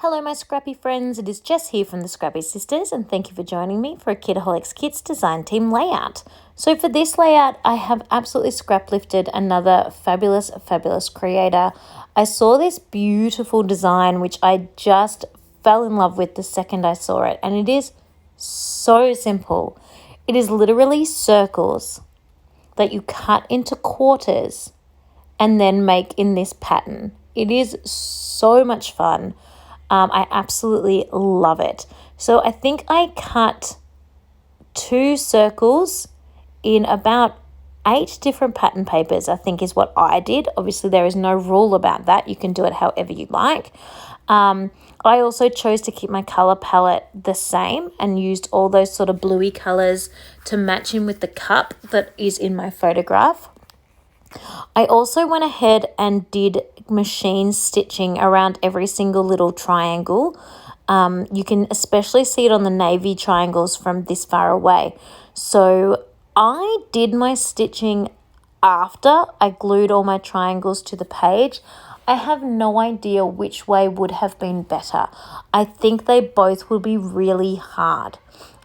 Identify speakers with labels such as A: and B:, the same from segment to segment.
A: Hello my scrappy friends, it is Jess here from the Scrappy Sisters and thank you for joining me for a Kitaholic Kits design team layout. So for this layout I have absolutely scrap lifted another fabulous creator. I saw this beautiful design which I just fell in love with the second I saw it, and it is so simple. It is literally circles that you cut into quarters and then make in this pattern. It is so much fun. I absolutely love it. So I think I cut 2 circles in about 8 different pattern papers, I think is what I did. Obviously, there is no rule about that. You can do it however you like. I also chose to keep my color palette the same and used all those sort of bluey colors to match in with the cup that is in my photograph. I also went ahead and did machine stitching around every single little triangle. You can especially see it on the navy triangles from this far away. So I did my stitching after I glued all my triangles to the page. I have no idea which way would have been better. I think they both would be really hard.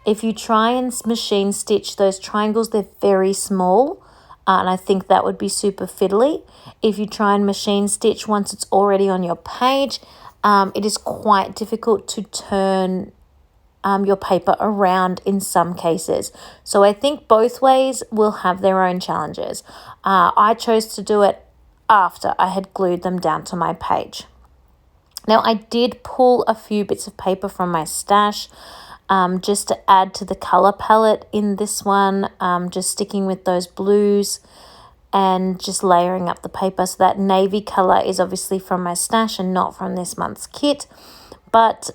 A: If you try and machine stitch those triangles, they're very small. And I think that would be super fiddly. If you try and machine stitch once it's already on your page, it is quite difficult to turn your paper around in some cases. So I think both ways will have their own challenges. I chose to do it after I had glued them down to my page. Now I did pull a few bits of paper from my stash just to add to the color palette in this one, just sticking with those blues and just layering up the paper. So that navy color is obviously from my stash and not from this month's kit, but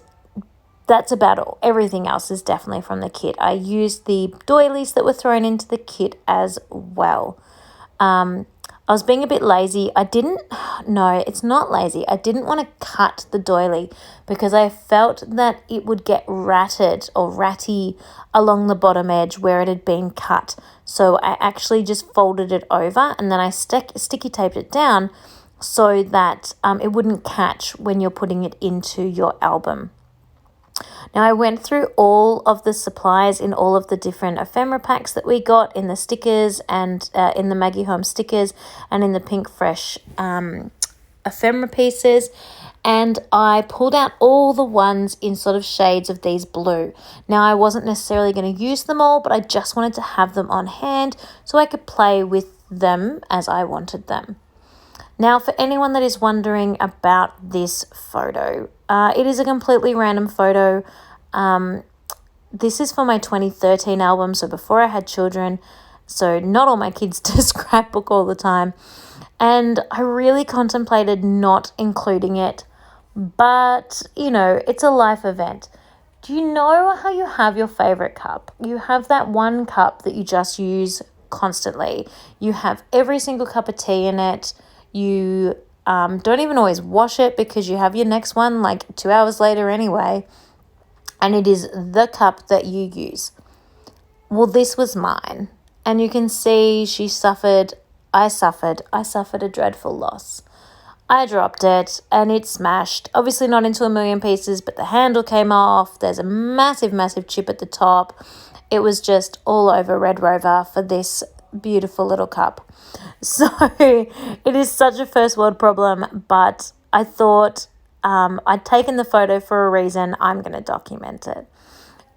A: that's about all. Everything else is definitely from the kit. I used the doilies that were thrown into the kit as well. I was being a bit lazy. No, it's not lazy. I didn't want to cut the doily because I felt that it would get ratted or ratty along the bottom edge where it had been cut. So I actually just folded it over and then I sticky taped it down so that it wouldn't catch when you're putting it into your album. Now I went through all of the supplies in all of the different ephemera packs that we got in the stickers and in the Maggie Home stickers and in the Pink Fresh ephemera pieces, and I pulled out all the ones in sort of shades of these blue. Now I wasn't necessarily going to use them all, but I just wanted to have them on hand so I could play with them as I wanted them. Now, for anyone that is wondering about this photo, it is a completely random photo. This is for my 2013 album, so before I had children, so not all my kids do scrapbook all the time. And I really contemplated not including it, but, it's a life event. Do you know how you have your favorite cup? You have that one cup that you just use constantly. You have every single cup of tea in it. You don't even always wash it because you have your next one like 2 hours later anyway. And it is the cup that you use. Well, this was mine. And you can see I suffered a dreadful loss. I dropped it and it smashed. Obviously not into a million pieces, but the handle came off. There's a massive chip at the top. It was just all over Red Rover for this beautiful little cup. So it is such a first world problem, but I thought I'd taken the photo for a reason. I'm going to document it.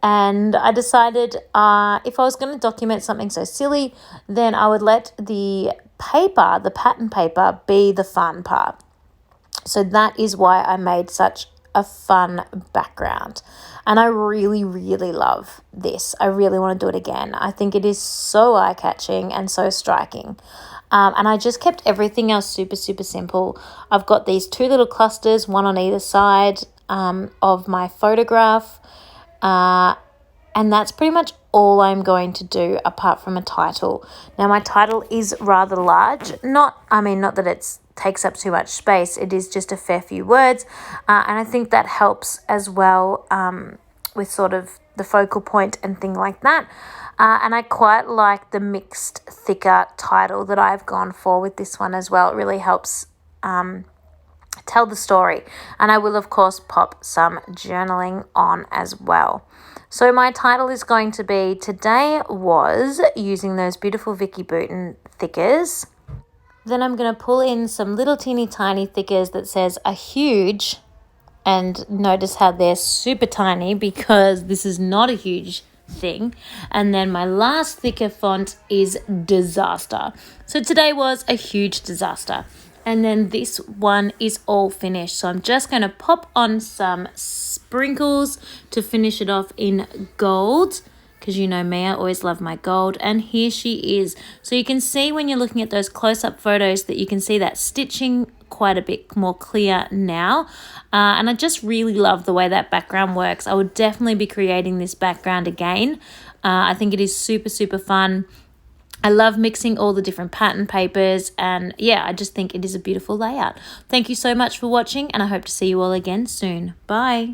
A: And I decided if I was going to document something so silly, then I would let the paper, the pattern paper, be the fun part. So that is why I made such a fun background. And I really love this. I really want to do it again. I think it is so eye-catching and so striking. And I just kept everything else super simple. I've got these 2 little clusters, one on either side of my photograph. And that's pretty much all I'm going to do apart from a title. Now my title is rather large. Not that it takes up too much space. It is just a fair few words. And I think that helps as well with sort of the focal point and thing like that. And I quite like the mixed, thicker title that I've gone for with this one as well. It really helps tell the story. And I will, of course, pop some journaling on as well. So my title is going to be, today was using those beautiful Vicky Bouton thickers. Then I'm going to pull in some little teeny tiny thickers that says a huge, and notice how they're super tiny because this is not a huge thing. And then my last thicker font is disaster. So today was a huge disaster. And then this one is all finished. So I'm just going to pop on some sprinkles to finish it off in gold, because you know me, I always love my gold. And here she is. So you can see when you're looking at those close-up photos that you can see that stitching quite a bit more clear now. And I just really love the way that background works. I would definitely be creating this background again. I think it is super, super fun. I love mixing all the different pattern papers, and yeah, I just think it is a beautiful layout. Thank you so much for watching, and I hope to see you all again soon. Bye.